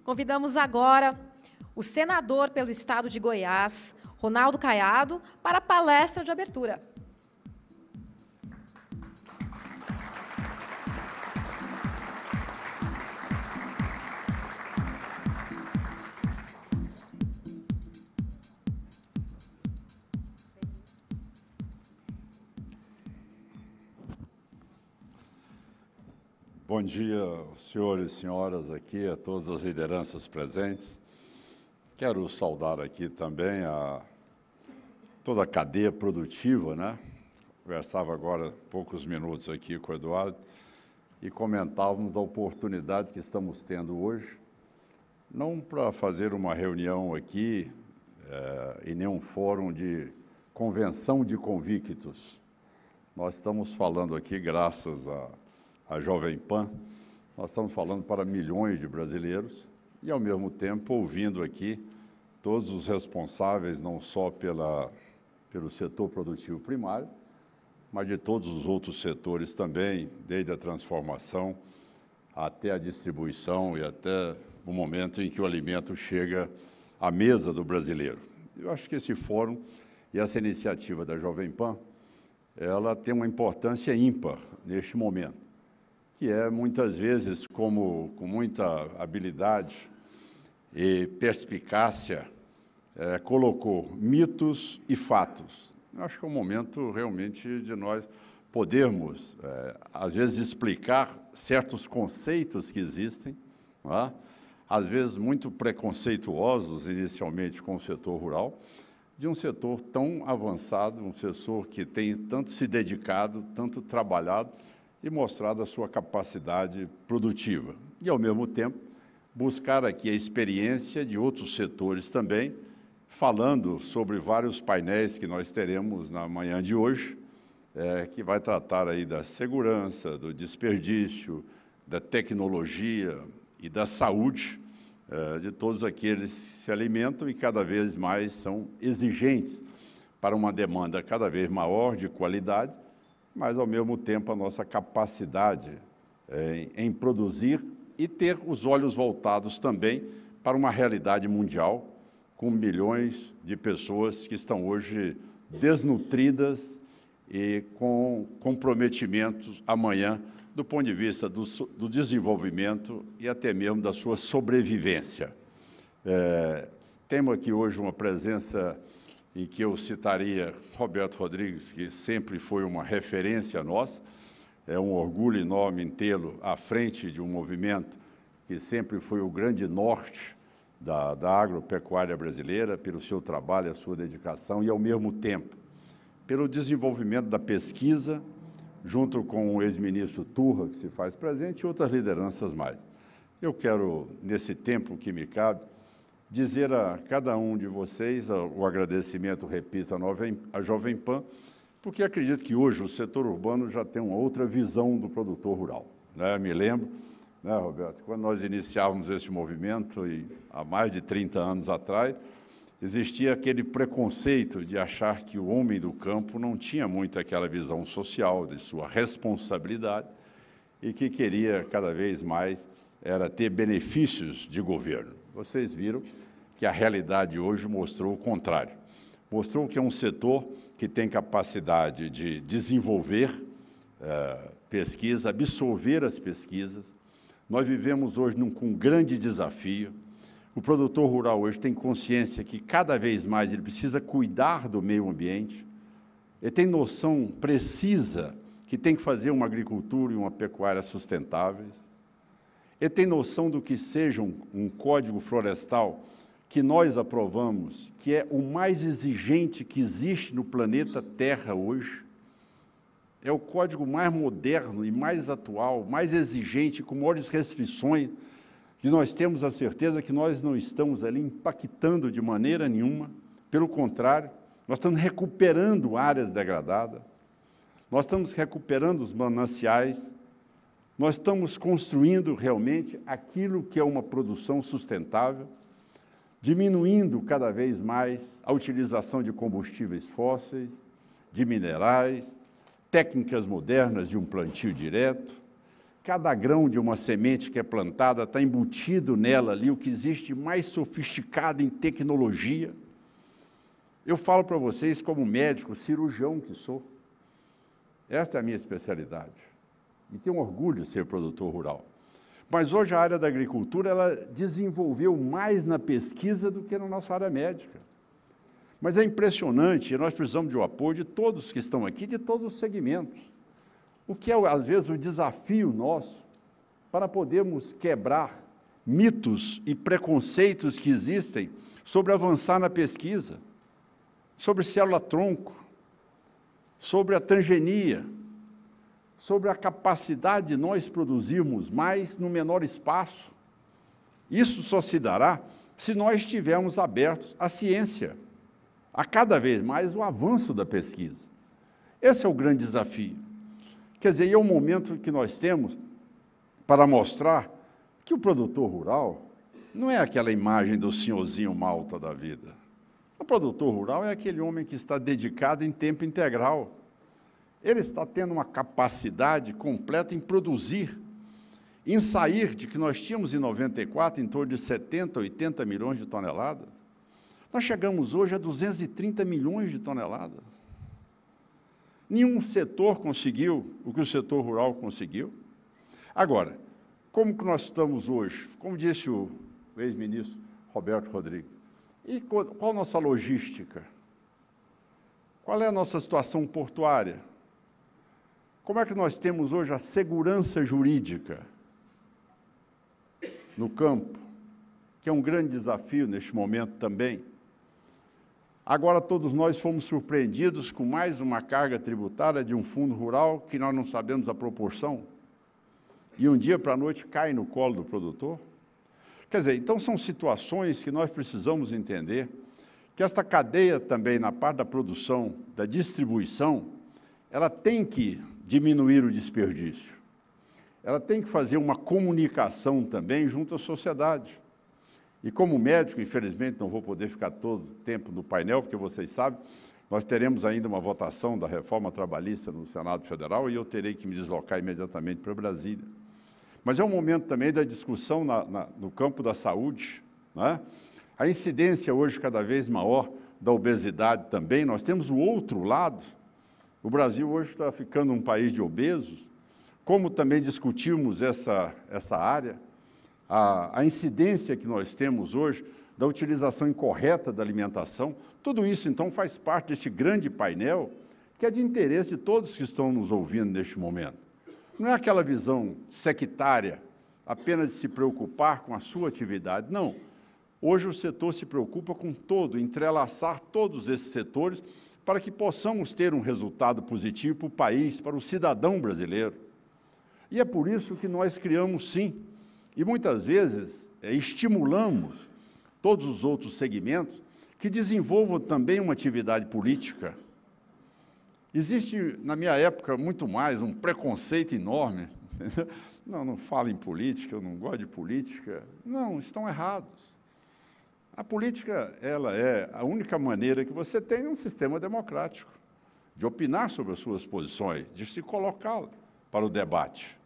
Convidamos agora o senador pelo estado de Goiás, Ronaldo Caiado, para a palestra de abertura. Bom dia, senhores e senhoras aqui, a todas as lideranças presentes. Quero saudar aqui também toda a cadeia produtiva, né? Conversava agora poucos minutos aqui com o Eduardo e comentávamos da oportunidade que estamos tendo hoje, não para fazer uma reunião aqui em nenhum fórum de convenção de convictos. Nós estamos falando aqui, graças a Jovem Pan, nós estamos falando para milhões de brasileiros e, ao mesmo tempo, ouvindo aqui todos os responsáveis, não só pelo setor produtivo primário, mas de todos os outros setores também, desde a transformação até a distribuição e até o momento em que o alimento chega à mesa do brasileiro. Eu acho que esse fórum e essa iniciativa da Jovem Pan, ela tem uma importância ímpar neste momento, que é, muitas vezes, com muita habilidade e perspicácia, colocou mitos e fatos. Eu acho que é um momento, realmente, de nós podermos, às vezes, explicar certos conceitos que existem, não é? Às vezes muito preconceituosos, inicialmente, com o setor rural, de um setor tão avançado, um setor que tem tanto se dedicado, tanto trabalhado, e mostrado a sua capacidade produtiva. E, ao mesmo tempo, buscar aqui a experiência de outros setores também, falando sobre vários painéis que nós teremos na manhã de hoje, que vai tratar aí da segurança, do desperdício, da tecnologia e da saúde de todos aqueles que se alimentam e cada vez mais são exigentes para uma demanda cada vez maior de qualidade, mas, ao mesmo tempo, a nossa capacidade em produzir e ter os olhos voltados também para uma realidade mundial, com milhões de pessoas que estão hoje desnutridas e com comprometimentos amanhã do ponto de vista do desenvolvimento e até mesmo da sua sobrevivência. Temos aqui hoje uma presença em que eu citaria Roberto Rodrigues, que sempre foi uma referência nossa. É um orgulho enorme em tê-lo à frente de um movimento que sempre foi o grande norte da agropecuária brasileira, pelo seu trabalho, a sua dedicação e, ao mesmo tempo, pelo desenvolvimento da pesquisa, junto com o ex-ministro Turra, que se faz presente, e outras lideranças mais. Eu quero, nesse tempo que me cabe, dizer a cada um de vocês o agradecimento, repito, à Jovem Pan, porque acredito que hoje o setor urbano já tem uma outra visão do produtor rural, né? Me lembro, né, Roberto, quando nós iniciávamos esse movimento, há mais de 30 anos atrás, existia aquele preconceito de achar que o homem do campo não tinha muito aquela visão social de sua responsabilidade e que queria cada vez mais ter benefícios de governo. Vocês viram que a realidade hoje mostrou o contrário. Mostrou que é um setor que tem capacidade de desenvolver pesquisa, absorver as pesquisas. Nós vivemos hoje com um grande desafio. O produtor rural hoje tem consciência que cada vez mais ele precisa cuidar do meio ambiente. Ele tem noção precisa que tem que fazer uma agricultura e uma pecuária sustentáveis. Ele tem noção do que seja um código florestal que nós aprovamos, que é o mais exigente que existe no planeta Terra hoje. É o código mais moderno e mais atual, mais exigente, com maiores restrições, que nós temos a certeza que nós não estamos ali impactando de maneira nenhuma. Pelo contrário, nós estamos recuperando áreas degradadas, nós estamos recuperando os mananciais, nós estamos construindo realmente aquilo que é uma produção sustentável, diminuindo cada vez mais a utilização de combustíveis fósseis, de minerais, técnicas modernas de um plantio direto, cada grão de uma semente que é plantada está embutido nela ali o que existe mais sofisticado em tecnologia. Eu falo para vocês como médico, cirurgião que sou. Esta é a minha especialidade. E tenho orgulho de ser produtor rural. Mas hoje a área da agricultura ela desenvolveu mais na pesquisa do que na nossa área médica. Mas é impressionante, nós precisamos de um apoio de todos que estão aqui, de todos os segmentos. O que é, às vezes, o desafio nosso para podermos quebrar mitos e preconceitos que existem sobre avançar na pesquisa, sobre célula-tronco, sobre a transgenia, sobre a capacidade de nós produzirmos mais no menor espaço. Isso só se dará se nós estivermos abertos à ciência, a cada vez mais o avanço da pesquisa. Esse é o grande desafio. Quer dizer, é o momento que nós temos para mostrar que o produtor rural não é aquela imagem do senhorzinho malta da vida. O produtor rural é aquele homem que está dedicado em tempo integral. Ele está tendo uma capacidade completa em produzir, em sair de que nós tínhamos em 94 em torno de 70, 80 milhões de toneladas. Nós chegamos hoje a 230 milhões de toneladas. Nenhum setor conseguiu o que o setor rural conseguiu. Agora, como que nós estamos hoje? Como disse o ex-ministro Roberto Rodrigues, e qual a nossa logística? Qual é a nossa situação portuária? Como é que nós temos hoje a segurança jurídica no campo, que é um grande desafio neste momento também? Agora todos nós fomos surpreendidos com mais uma carga tributária de um fundo rural que nós não sabemos a proporção, e um dia para a noite cai no colo do produtor. Quer dizer, então são situações que nós precisamos entender, que esta cadeia também na parte da produção, da distribuição, ela tem que diminuir o desperdício. Ela tem que fazer uma comunicação também junto à sociedade. E como médico, infelizmente, não vou poder ficar todo o tempo no painel, porque vocês sabem, nós teremos ainda uma votação da reforma trabalhista no Senado Federal e eu terei que me deslocar imediatamente para Brasília. Mas é um momento também da discussão no campo da saúde, né? A incidência hoje cada vez maior da obesidade também. Nós temos o outro lado. O Brasil hoje está ficando um país de obesos. Como também discutimos essa área, a incidência que nós temos hoje da utilização incorreta da alimentação, tudo isso, então, faz parte deste grande painel que é de interesse de todos que estão nos ouvindo neste momento. Não é aquela visão sectária, apenas de se preocupar com a sua atividade, não. Hoje o setor se preocupa com todo, entrelaçar todos esses setores para que possamos ter um resultado positivo para o país, para o cidadão brasileiro. E é por isso que nós criamos, sim, e muitas vezes estimulamos todos os outros segmentos que desenvolvam também uma atividade política. Existe, na minha época, muito mais um preconceito enorme. Não falo em política, eu não gosto de política. Não, estão errados. A política, ela é a única maneira que você tem num sistema democrático, de opinar sobre as suas posições, de se colocá-las para o debate.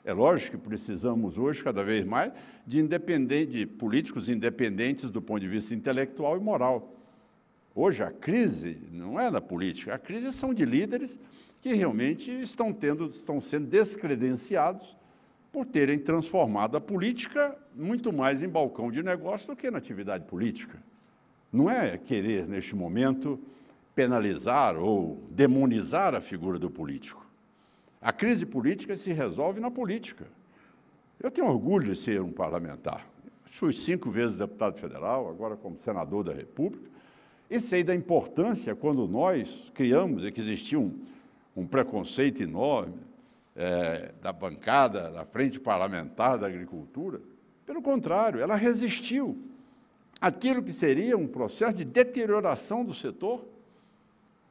É lógico que precisamos hoje, cada vez mais, de políticos independentes do ponto de vista intelectual e moral. Hoje, a crise não é da política, a crise são de líderes que realmente estão sendo descredenciados por terem transformado a política muito mais em balcão de negócio do que na atividade política. Não é querer, neste momento, penalizar ou demonizar a figura do político. A crise política se resolve na política. Eu tenho orgulho de ser um parlamentar. Fui 5 vezes deputado federal, agora como senador da República, e sei da importância quando nós criamos, e que existia um preconceito enorme da bancada, da frente parlamentar da agricultura. Pelo contrário, ela resistiu àquilo que seria um processo de deterioração do setor.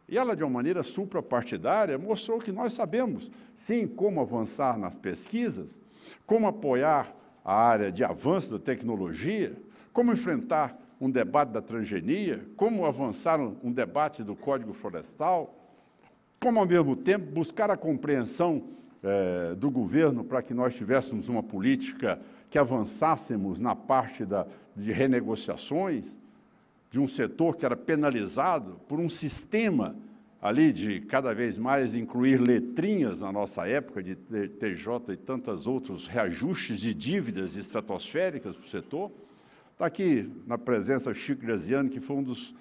E ela, de uma maneira suprapartidária, mostrou que nós sabemos, sim, como avançar nas pesquisas, como apoiar a área de avanço da tecnologia, como enfrentar um debate da transgenia, como avançar um debate do Código Florestal, como, ao mesmo tempo, buscar a compreensão do governo para que nós tivéssemos uma política que avançássemos na parte de renegociações, de um setor que era penalizado por um sistema ali de cada vez mais incluir letrinhas na nossa época, de TJ e tantos outros reajustes de dívidas estratosféricas para o setor. Está aqui na presença Chico Graziani, que foi um dos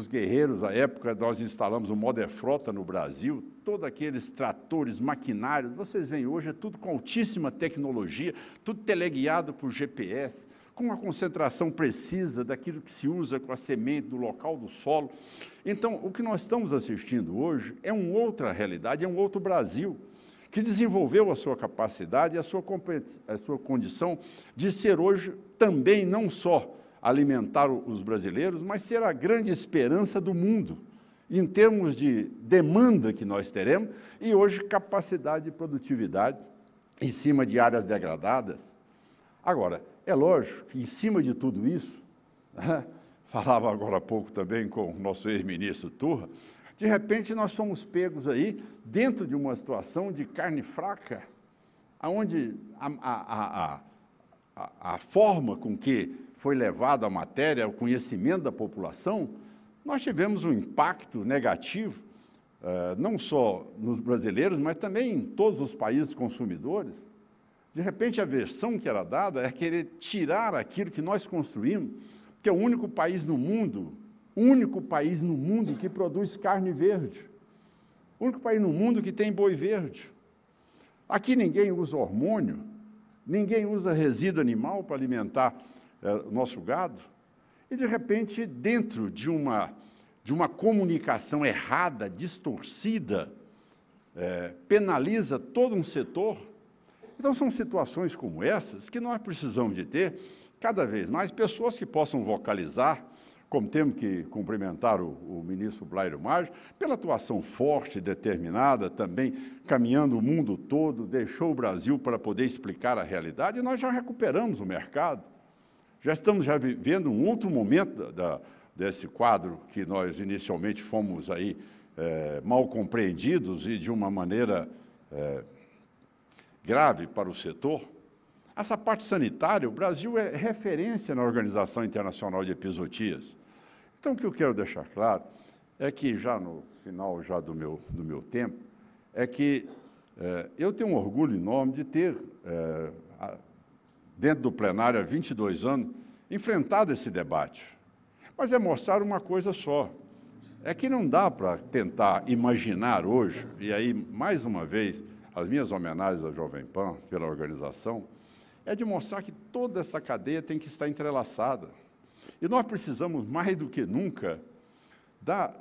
guerreiros à época. Nós instalamos o Moderfrota no Brasil, todos aqueles tratores, maquinários, vocês veem hoje, é tudo com altíssima tecnologia, tudo teleguiado por GPS, com uma concentração precisa daquilo que se usa com a semente, do local do solo. Então, o que nós estamos assistindo hoje é uma outra realidade, é um outro Brasil, que desenvolveu a sua capacidade e a sua condição de ser hoje também não só alimentar os brasileiros, mas ser a grande esperança do mundo, em termos de demanda que nós teremos, e hoje capacidade de produtividade em cima de áreas degradadas. Agora, é lógico que, em cima de tudo isso, falava agora há pouco também com o nosso ex-ministro Turra, de repente nós somos pegos aí dentro de uma situação de carne fraca, onde a forma com que foi levada a matéria, o conhecimento da população, nós tivemos um impacto negativo, não só nos brasileiros, mas também em todos os países consumidores. De repente, a versão que era dada é querer tirar aquilo que nós construímos, que é o único país no mundo que produz carne verde, o único país no mundo que tem boi verde. Aqui ninguém usa hormônio, ninguém usa resíduo animal para alimentar o nosso gado. E, de repente, dentro de uma comunicação errada, distorcida, penaliza todo um setor. Então, são situações como essas que nós precisamos de ter, cada vez mais, pessoas que possam vocalizar, como temos que cumprimentar o ministro Blairo Maggi, pela atuação forte, determinada, também caminhando o mundo todo, deixou o Brasil para poder explicar a realidade, e nós já recuperamos o mercado. Já estamos vivendo um outro momento desse quadro que nós inicialmente fomos aí, mal compreendidos e de uma maneira grave para o setor. Essa parte sanitária, o Brasil é referência na Organização Internacional de Epizootias. Então, o que eu quero deixar claro é que, já no final do meu tempo, é que eu tenho um orgulho enorme de ter, dentro do plenário, há 22 anos, enfrentado esse debate. Mas é mostrar uma coisa só, é que não dá para tentar imaginar hoje, e aí, mais uma vez, as minhas homenagens à Jovem Pan, pela organização, é de mostrar que toda essa cadeia tem que estar entrelaçada. E nós precisamos, mais do que nunca, da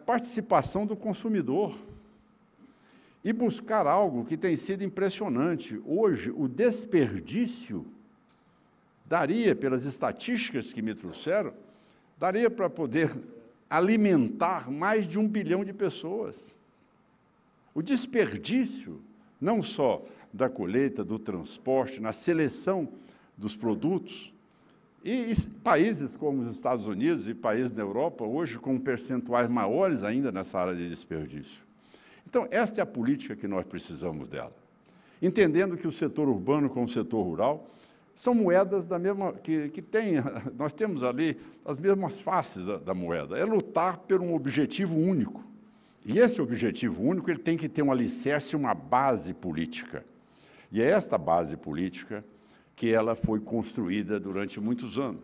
participação do consumidor e buscar algo que tem sido impressionante. Hoje, o desperdício daria, pelas estatísticas que me trouxeram, daria para poder alimentar mais de 1 bilhão de pessoas. O desperdício, não só da colheita, do transporte, na seleção dos produtos, e países como os Estados Unidos e países da Europa, hoje com percentuais maiores ainda nessa área de desperdício. Então, esta é a política que nós precisamos dela. Entendendo que o setor urbano com o setor rural são moedas da mesma, nós temos ali as mesmas faces da moeda. É lutar por um objetivo único. E esse objetivo único ele tem que ter um alicerce, uma base política. E é esta base política que ela foi construída durante muitos anos,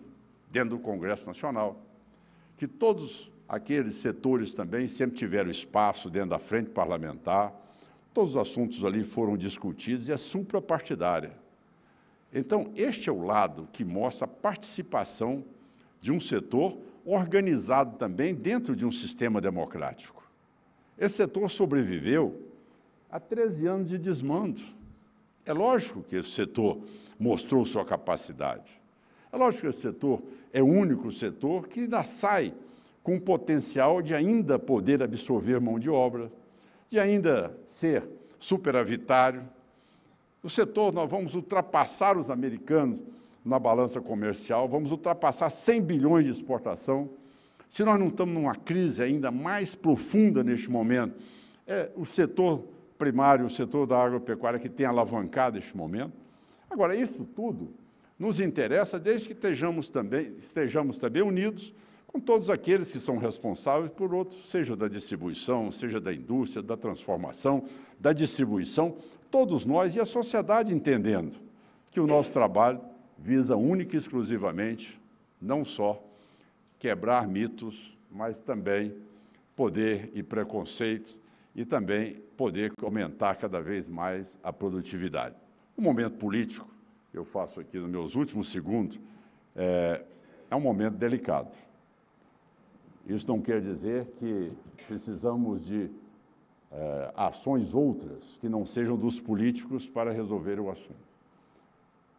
dentro do Congresso Nacional, que todos aqueles setores também sempre tiveram espaço dentro da frente parlamentar, todos os assuntos ali foram discutidos e é suprapartidária. Então, este é o lado que mostra a participação de um setor organizado também dentro de um sistema democrático. Esse setor sobreviveu a 13 anos de desmando. É lógico que esse setor mostrou sua capacidade. É lógico que esse setor é o único setor que ainda sai com o potencial de ainda poder absorver mão de obra, de ainda ser superavitário. O setor, nós vamos ultrapassar os americanos na balança comercial, vamos ultrapassar 100 bilhões de exportação. Se nós não estamos numa crise ainda mais profunda neste momento, o setor primário, o setor da agropecuária que tem alavancado este momento. Agora, isso tudo nos interessa desde que estejamos também unidos com todos aqueles que são responsáveis por outros, seja da distribuição, seja da indústria, da transformação, da distribuição, todos nós e a sociedade entendendo que o nosso trabalho visa única e exclusivamente não só quebrar mitos, mas também poder e preconceitos e também poder aumentar cada vez mais a produtividade. O momento político, eu faço aqui nos meus últimos segundos, é um momento delicado. Isso não quer dizer que precisamos de ações outras que não sejam dos políticos para resolver o assunto.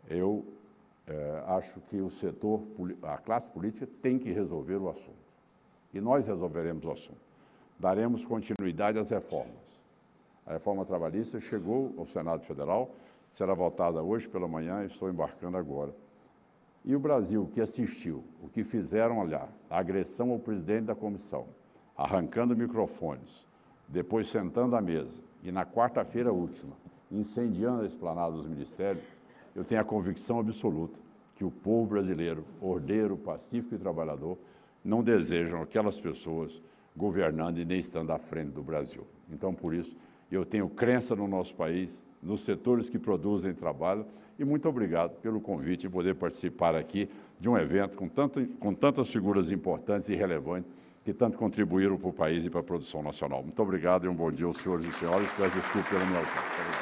Eu acho que o setor, a classe política tem que resolver o assunto. E nós resolveremos o assunto. Daremos continuidade às reformas. A reforma trabalhista chegou ao Senado Federal, será votada hoje pela manhã e estou embarcando agora. E o Brasil, que assistiu, o que fizeram lá, a agressão ao presidente da comissão, arrancando microfones, depois sentando à mesa, e na quarta-feira última, incendiando a esplanada dos ministérios, eu tenho a convicção absoluta que o povo brasileiro, ordeiro, pacífico e trabalhador, não desejam aquelas pessoas governando e nem estando à frente do Brasil. Então, por isso, eu tenho crença no nosso país, nos setores que produzem trabalho, e muito obrigado pelo convite de poder participar aqui de um evento com tantas figuras importantes e relevantes que tanto contribuíram para o país e para a produção nacional. Muito obrigado e um bom dia aos senhores e senhoras. Peço desculpa pela minha ausência.